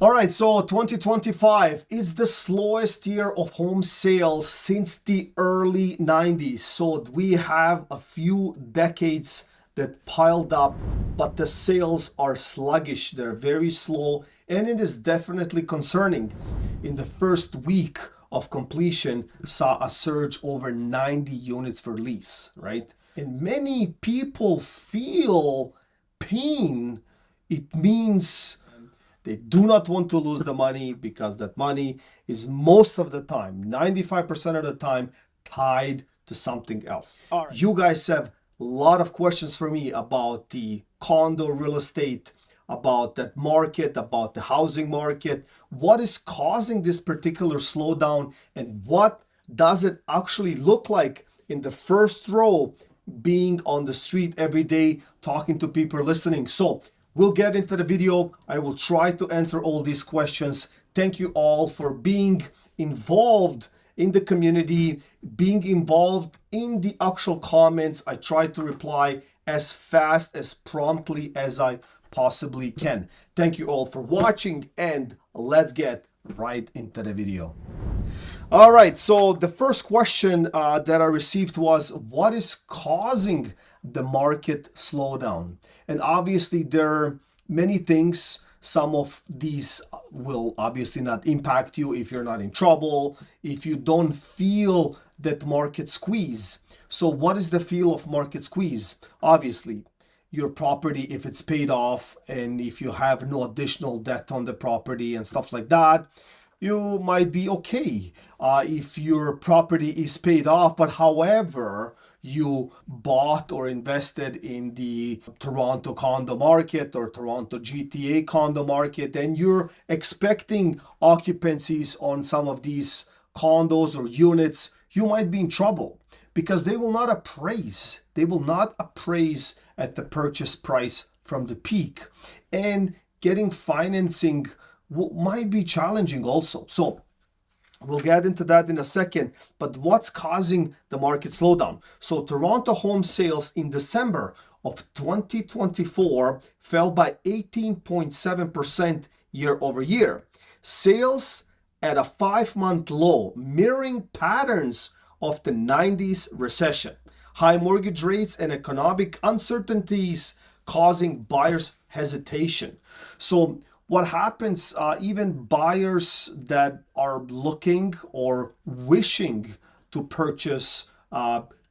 All right, so 2025 is the slowest year of home sales since the early 90s. So we have a few decades that piled up, but the sales are sluggish. They're very slow, and it is definitely concerning. In the first week of completion, saw a surge over 90 units for lease, right? And many people feel pain. It means they do not want to lose the money because that money is most of the time, 95% of the time, tied to something else. All right. You guys have a lot of questions for me about the condo real estate, about that market, about the housing market. What is causing this particular slowdown, and what does it actually look like in the first row, being on the street every day, talking to people, listening? So we'll get into the video. I will try to answer all these questions. Thank you all for being involved in the community, being involved in the actual comments. I try to reply as fast, as promptly as I possibly can. Thank you all for watching, and let's get right into the video. All right, so the first question that I received was, what is causing the market slowdown? And obviously there are many things. Some of these will obviously not impact you if you're not in trouble, if you don't feel that market squeeze. So what is the feel of market squeeze? Obviously, your property, if it's paid off, and if you have no additional debt on the property and stuff like that, you might be okay. If your property is paid off, but however, you bought or invested in the Toronto condo market or Toronto GTA condo market, then you're expecting occupancies on some of these condos or units, you might be in trouble because they will not appraise. They will not appraise at the purchase price from the peak. And getting financing might be challenging also. So we'll get into that in a second. But what's causing the market slowdown? So Toronto home sales in December of 2024 fell by 18.7% year over year. Sales at a 5-month low, mirroring patterns of the 90s recession. High mortgage rates and economic uncertainties causing buyers hesitation. So what happens, even buyers that are looking or wishing to purchase,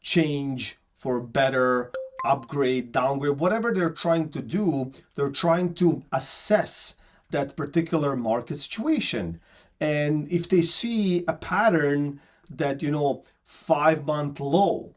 change for better, upgrade, downgrade, whatever they're trying to do, they're trying to assess that particular market situation. And if they see a pattern that, 5-month low,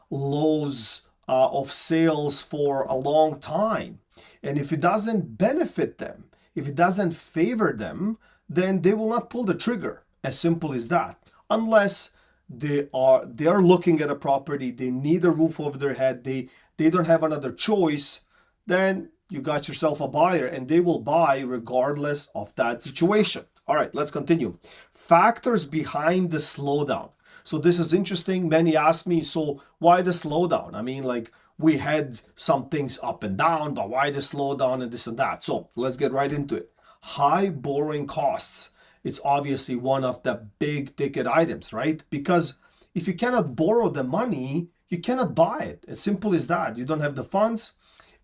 lows of sales for a long time, and if it doesn't benefit them, if it doesn't favor them, then they will not pull the trigger. As simple as that. Unless they are looking at a property, they need a roof over their head, they don't have another choice, then you got yourself a buyer, and they will buy regardless of that situation. All right, let's continue. Factors behind the slowdown. So this is interesting. Many ask me, so why the slowdown? I mean, like, we had some things up and down, but why the slowdown and this and that? So let's get right into it. High borrowing costs. It's obviously one of the big ticket items, right? Because if you cannot borrow the money, you cannot buy it. As simple as that. You don't have the funds.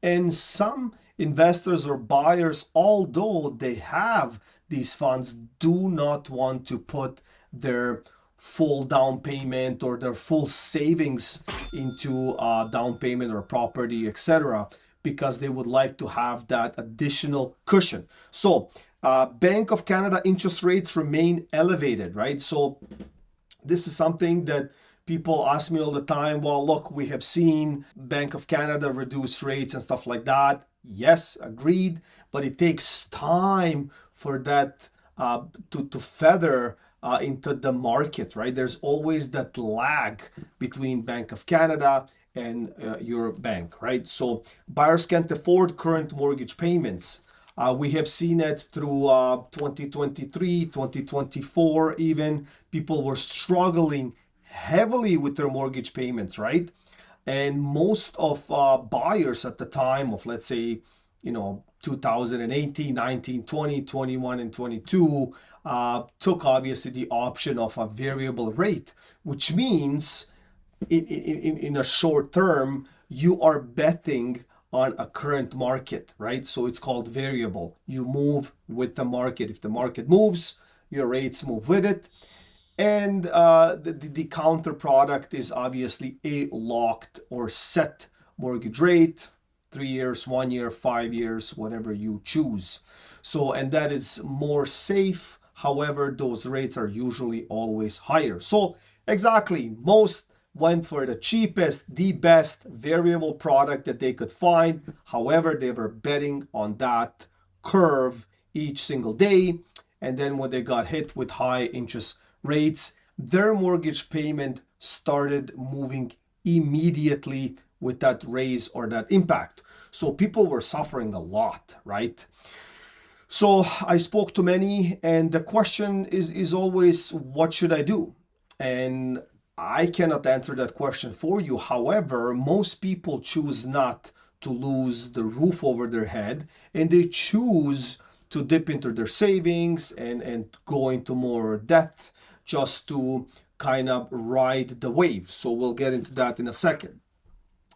And some investors or buyers, although they have these funds, do not want to put their full down payment or their full savings into down payment or property, etc., because they would like to have that additional cushion. So Bank of Canada interest rates remain elevated, right? So this is something that people ask me all the time. Well, look, we have seen Bank of Canada reduce rates and stuff like that. Yes, agreed, but it takes time for that to feather into the market, right? There's always that lag between Bank of Canada and your bank, right? So buyers can't afford current mortgage payments. We have seen it through 2023, 2024 even. People were struggling heavily with their mortgage payments, right? And most of buyers at the time of, let's say, 2018, 19, 20, 21, and 22 took obviously the option of a variable rate, which means in a short term, you are betting on a current market, right? So it's called variable. You move with the market. If the market moves, your rates move with it. And the counter product is obviously a locked or set mortgage rate, 3 years, 1 year, 5 years, whatever you choose. So, and that is more safe. However, those rates are usually always higher. So exactly, most went for the cheapest, the best variable product that they could find. However, they were betting on that curve each single day. And then when they got hit with high interest rates, their mortgage payment started moving immediately with that raise or that impact. So people were suffering a lot, right? So I spoke to many, and the question is always, what should I do? And I cannot answer that question for you. However, most people choose not to lose the roof over their head, and they choose to dip into their savings and go into more debt just to kind of ride the wave. So we'll get into that in a second.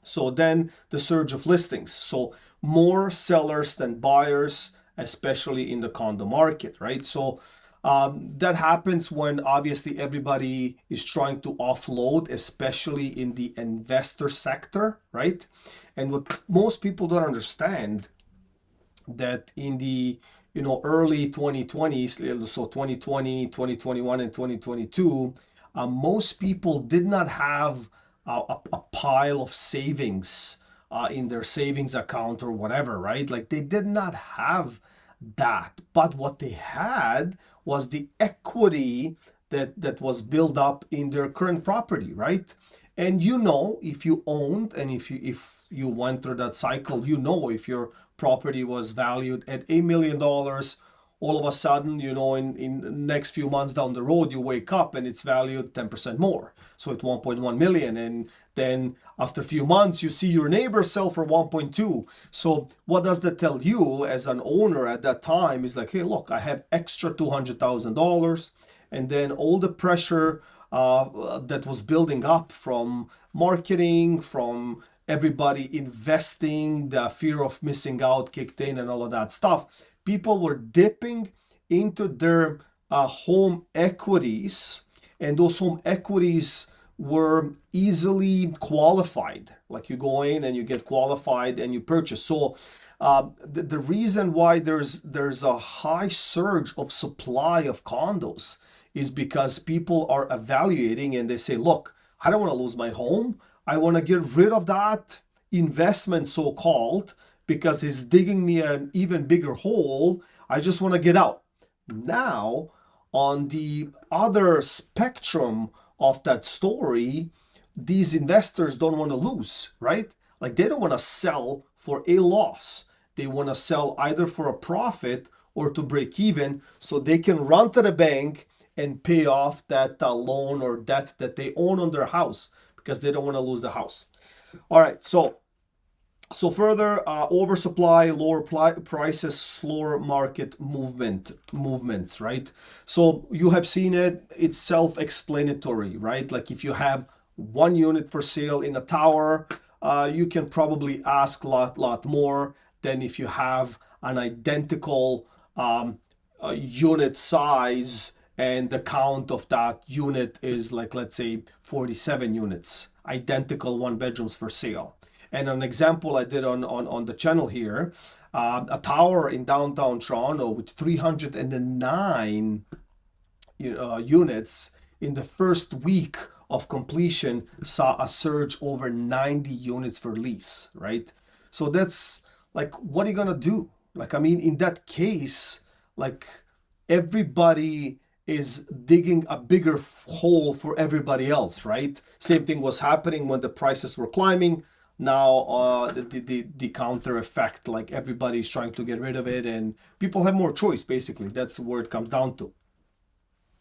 So then the surge of listings. So more sellers than buyers, especially in the condo market, right? So that happens when obviously everybody is trying to offload, especially in the investor sector, right? And what most people don't understand, that in the early 2020s, so 2020, 2021, and 2022, most people did not have a pile of savings in their savings account or whatever, right? Like they did not have that. But what they had was the equity that was built up in their current property, right? And if you owned and if you went through that cycle, if your property was valued at $1 million, all of a sudden, in the next few months down the road, you wake up and it's valued 10% more. So it's 1.1 million. And then after a few months, you see your neighbor sell for 1.2. So what does that tell you as an owner at that time is like, hey, look, I have extra $200,000. And then all the pressure that was building up from marketing, from everybody investing, the fear of missing out kicked in and all of that stuff. People were dipping into their home equities, and those home equities were easily qualified. Like you go in and you get qualified and you purchase. So the reason why there's a high surge of supply of condos is because people are evaluating and they say, look, I don't want to lose my home. I want to get rid of that investment, so-called, because it's digging me an even bigger hole. I just want to get out. Now, on the other spectrum of that story, these investors don't want to lose, right? Like they don't want to sell for a loss. They want to sell either for a profit or to break even so they can run to the bank and pay off that loan or debt that they own on their house because they don't want to lose the house. All right, so further, oversupply, lower prices, slower market movements, right? So you have seen it, it's self-explanatory, right? Like if you have one unit for sale in a tower, you can probably ask a lot more than if you have an identical unit size and the count of that unit is like, let's say 47 units, identical one bedrooms for sale. And an example I did on the channel here, a tower in downtown Toronto with 309 units in the first week of completion saw a surge over 90 units for lease, right? So that's like, what are you gonna do? Like, I mean, in that case, like everybody is digging a bigger hole for everybody else, right? Same thing was happening when the prices were climbing. Now the counter effect, like everybody's trying to get rid of it and people have more choice, basically. That's where it comes down to.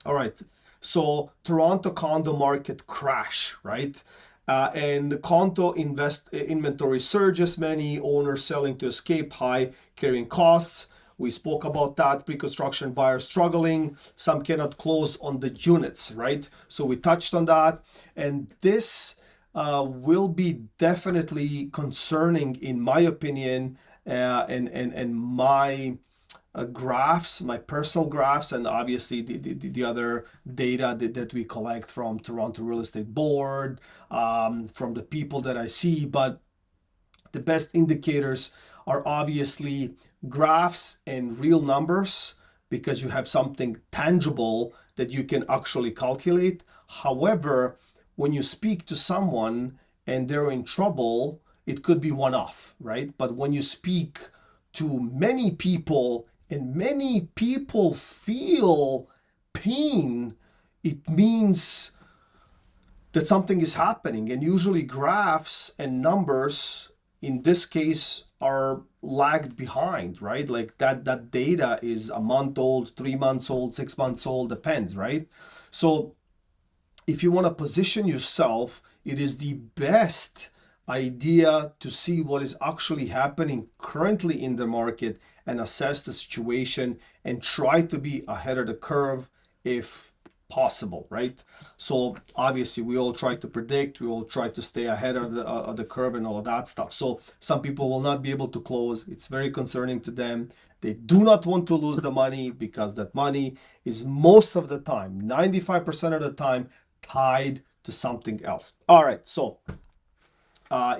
All right, so Toronto condo market crash, right? And the condo inventory surges, many owners selling to escape high carrying costs. We spoke about that. Pre-construction buyers struggling. Some cannot close on the units, right? So we touched on that. And this will be definitely concerning, in my opinion, and my graphs, my personal graphs, and obviously the other data that we collect from Toronto Real Estate Board, from the people that I see. But the best indicators are obviously graphs and real numbers, because you have something tangible that you can actually calculate. However, when you speak to someone and they're in trouble, it could be one off, right? But when you speak to many people and many people feel pain, it means that something is happening. And usually graphs and numbers in this case are lagged behind, right? Like that data is a month old, 3 months old, 6 months old, depends, right? So if you want to position yourself, it is the best idea to see what is actually happening currently in the market and assess the situation and try to be ahead of the curve if possible, right? So obviously we all try to predict, we all try to stay ahead of the curve and all of that stuff. So some people will not be able to close. It's very concerning to them. They do not want to lose the money, because that money is most of the time, 95% of the time, tied to something else. All right, so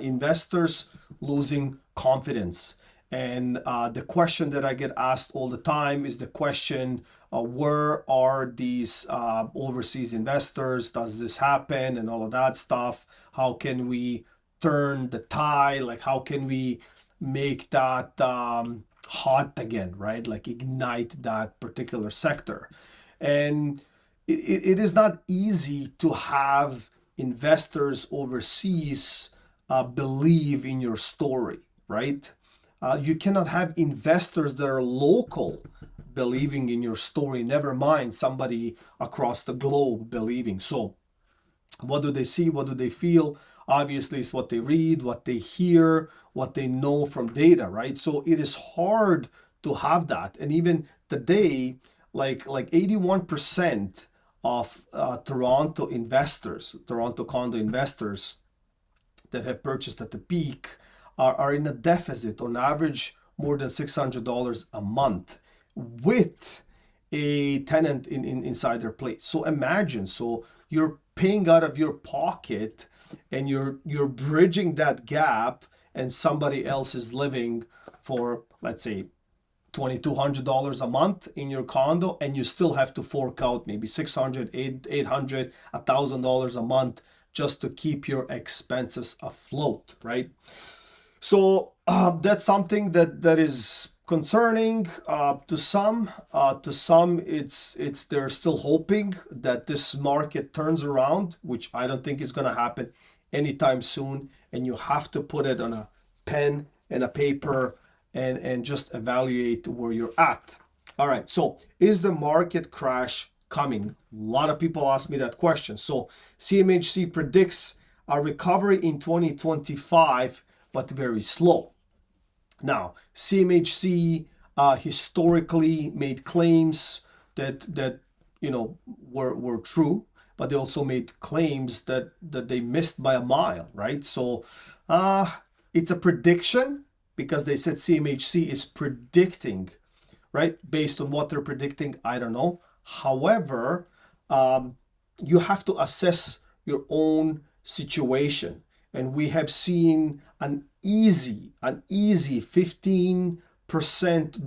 investors losing confidence. And the question that I get asked all the time is the question, where are these overseas investors? Does this happen? And all of that stuff. How can we turn the tide? Like, how can we make that hot again, right? Like ignite that particular sector. And it is not easy to have investors overseas believe in your story, right? You cannot have investors that are local believing in your story, never mind somebody across the globe believing. So what do they see? What do they feel? Obviously, it's what they read, what they hear, what they know from data, right? So it is hard to have that. And even today, like 81% of Toronto investors, Toronto condo investors that have purchased at the peak are in a deficit, on average more than $600 a month, with a tenant inside their place. So imagine, so you're paying out of your pocket and you're bridging that gap, and somebody else is living for, let's say, $2,200 a month in your condo, and you still have to fork out maybe $600, $800, $1,000 a month just to keep your expenses afloat, right? So that's something that is concerning to some. To some, it's they're still hoping that this market turns around, which I don't think is going to happen anytime soon. And you have to put it on a pen and a paper and just evaluate where you're at. All right. So is the market crash coming? A lot of people ask me that question. So CMHC predicts a recovery in 2025, but very slow. Now, CMHC historically made claims that were true, but they also made claims that they missed by a mile, right? So it's a prediction, because they said CMHC is predicting, right? Based on what they're predicting, I don't know. However, you have to assess your own situation. And we have seen an easy 15%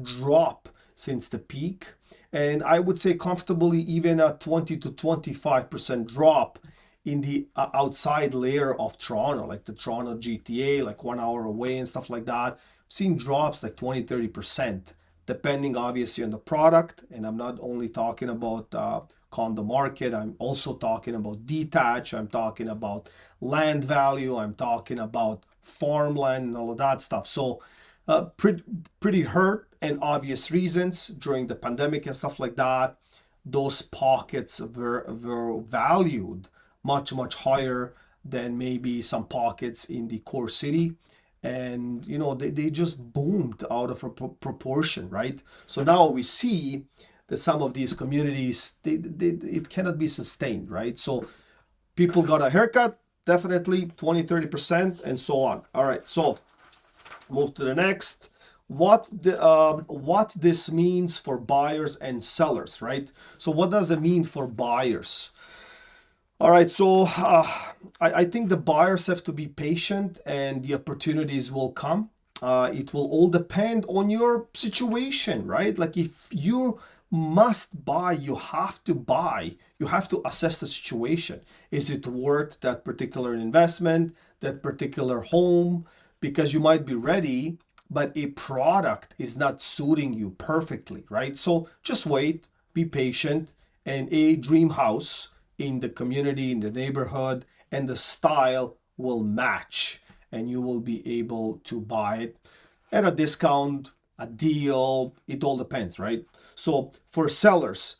drop since the peak. And I would say comfortably even a 20 to 25% drop in the outside layer of Toronto, like the Toronto GTA, like 1 hour away and stuff like that. I've seen drops like 20, 30%, depending obviously on the product. And I'm not only talking about condo market, I'm also talking about detached, I'm talking about land value, I'm talking about farmland and all of that stuff. So pretty hurt, and obvious reasons during the pandemic and stuff like that. Those pockets were valued much higher than maybe some pockets in the core city. And they just boomed out of a proportion, right? So now we see that some of these communities, it cannot be sustained, right? So people got a haircut, definitely 20-30%, and so on. All right, so move to the next. What this means for buyers and sellers, right? So what does it mean for buyers? All right, so I think the buyers have to be patient and the opportunities will come. It will all depend on your situation, right? Like if you must buy, you have to buy. You have to assess the situation. Is it worth that particular investment, that particular home? Because you might be ready, but a product is not suiting you perfectly, right? So just wait, be patient, and a dream house in the community, in the neighborhood, and the style will match, and you will be able to buy it at a discount, a deal. It all depends, right? So for sellers,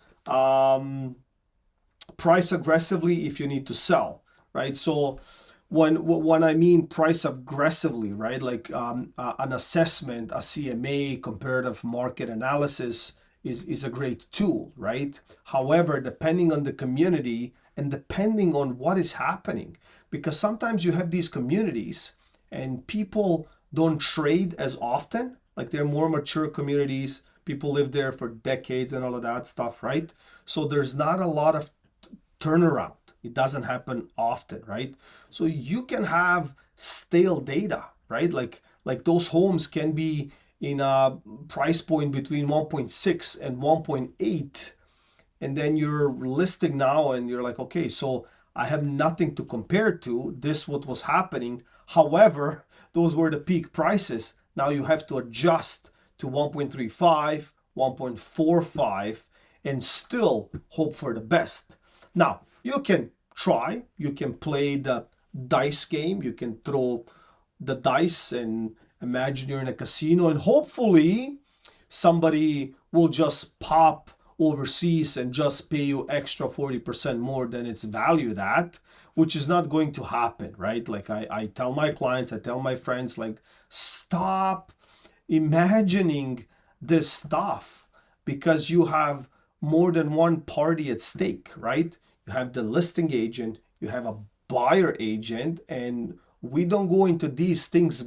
price aggressively if you need to sell, right? So when I mean price aggressively, right, like an assessment, a CMA, comparative market analysis, is a great tool, right? However, depending on the community and depending on what is happening, because sometimes you have these communities and people don't trade as often, like they're more mature communities, people live there for decades and all of that stuff, right? So there's not a lot of turnaround. It doesn't happen often, right? So you can have stale data, right? Like those homes can be in a price point between 1.6 and 1.8, and then you're listing now and you're like, okay, so I have nothing to compare to. This what was happening. However, those were the peak prices. Now you have to adjust to 1.35, 1.45, and still hope for the best. Now, you can try, you can play the dice game, you can throw the dice and imagine you're in a casino, and hopefully somebody will just pop overseas and just pay you extra 40% more than it's valued at, which is not going to happen, right? Like I tell my clients, I tell my friends, like, stop imagining this stuff, because you have more than one party at stake, right? You have the listing agent, you have a buyer agent, and we don't go into these things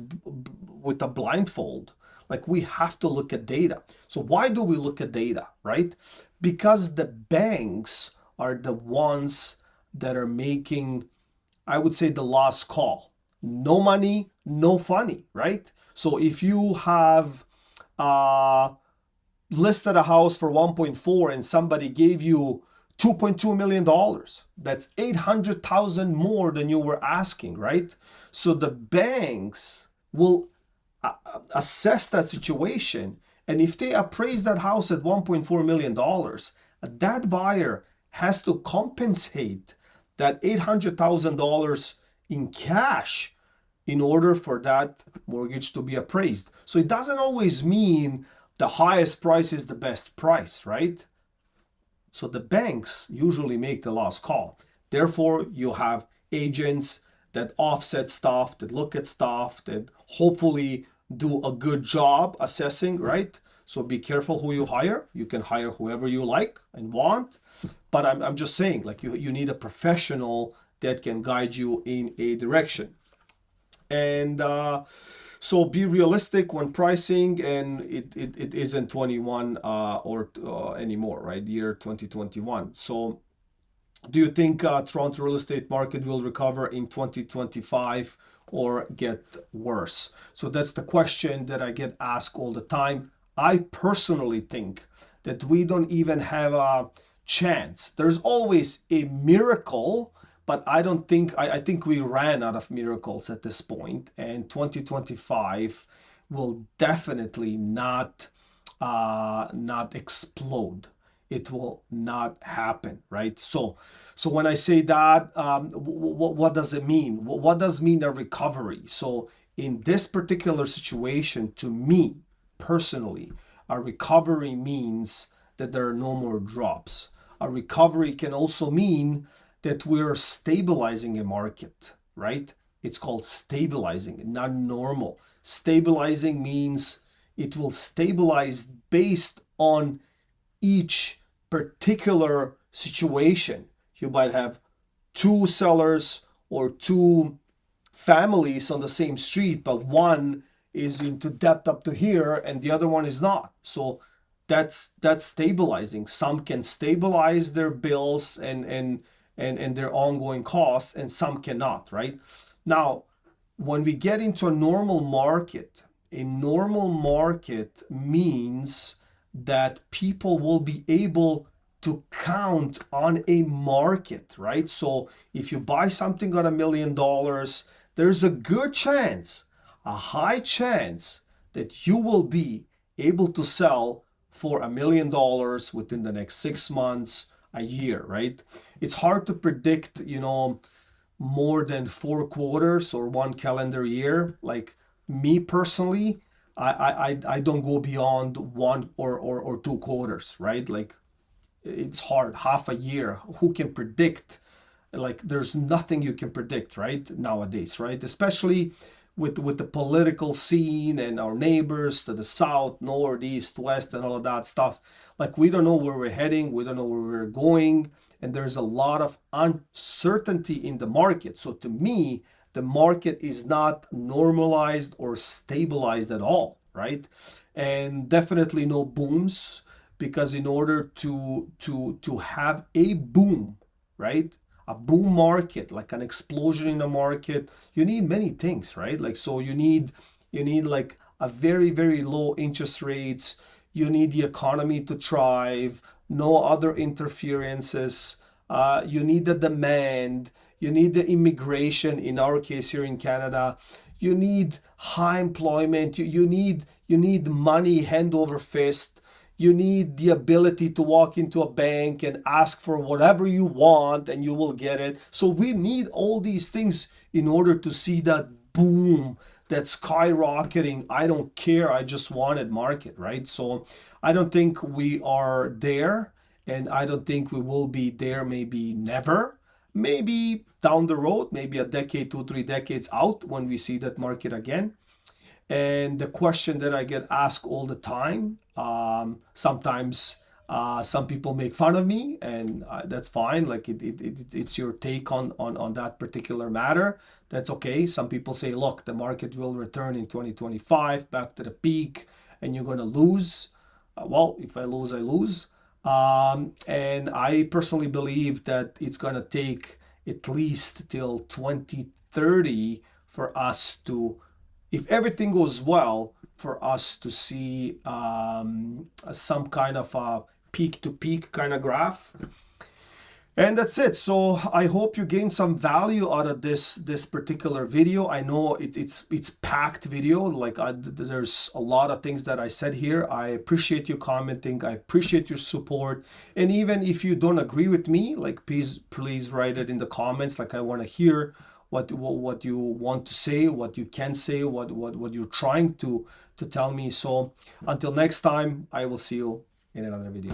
with a blindfold. Like, we have to look at data. So why do we look at data, right? Because the banks are the ones that are making, I would say, the last call. No money, no funny, right? So if you have listed a house for 1.4 and somebody gave you $2.2 million, that's 800,000 more than you were asking, right? So the banks will assess that situation, and if they appraise that house at $1.4 million, that buyer has to compensate that $800,000 in cash in order for that mortgage to be appraised. So it doesn't always mean the highest price is the best price, right? So the banks usually make the last call. Therefore, you have agents that offset stuff, that look at stuff, that hopefully do a good job assessing, right? So be careful who you hire. You can hire whoever you like and want. But I'm just saying, like, you need a professional that can guide you in a direction. And so be realistic when pricing, and it isn't 21 or anymore, right? Year 2021. So do you think Toronto real estate market will recover in 2025 or get worse? So that's the question that I get asked all the time. I personally think that we don't even have a chance. There's always a miracle, but I don't think, I think we ran out of miracles at this point, and 2025 will definitely not explode. It will not happen, right? So when I say that, what does it mean? What does mean a recovery? So in this particular situation, to me personally, a recovery means that there are no more drops. A recovery can also mean that we're stabilizing a market, right? It's called stabilizing, not normal. Stabilizing means it will stabilize based on each particular situation. You might have two sellers or two families on the same street, but one is into debt up to here and the other one is not. So that's stabilizing. Some can stabilize their bills and their ongoing costs, and some cannot, right? Now, when we get into a normal market means that people will be able to count on a market, right? So if you buy something on $1 million, there's a good chance, a high chance, that you will be able to sell for $1 million within the next 6 months, a year, right? It's hard to predict, more than 4 quarters or 1 calendar year. Like me personally, I don't go beyond 1 or 2 quarters, right? Like it's hard. Half a year, who can predict? Like there's nothing you can predict, right, nowadays, right? Especially with the political scene and our neighbors to the south, north, east, west, and all of that stuff. Like we don't know where we're heading, we don't know where we're going, and there's a lot of uncertainty in the market. So to me, the market is not normalized or stabilized at all, right? And definitely no booms, because in order to have a boom, right, a boom market, like an explosion in the market, you need many things, right? Like, so you need like a very, very low interest rates. You need the economy to thrive, no other interferences. You need the demand. You need the immigration, in our case here in Canada. You need high employment. You need money hand over fist. You need the ability to walk into a bank and ask for whatever you want and you will get it. So we need all these things in order to see that boom, that skyrocketing, I don't care, I just want it market, right? So I don't think we are there, and I don't think we will be there, maybe never. Maybe down the road, maybe a decade, 2, 3 decades out, when we see that market again. And the question that I get asked all the time, sometimes some people make fun of me, and that's fine. Like it's your take on that particular matter. That's okay. Some people say, look, the market will return in 2025 back to the peak, and you're going to lose. Well, if I lose, I lose. And I personally believe that it's going to take at least till 2030 for us to, if everything goes well, for us to see some kind of a peak to peak kind of graph. And that's it. So I hope you gain some value out of this particular video. I know it's packed video. Like there's a lot of things that I said here. I appreciate you commenting. I appreciate your support. And even if you don't agree with me, like please write it in the comments. Like I want to hear what you want to say, what you can say, what you're trying to tell me. So until next time, I will see you in another video.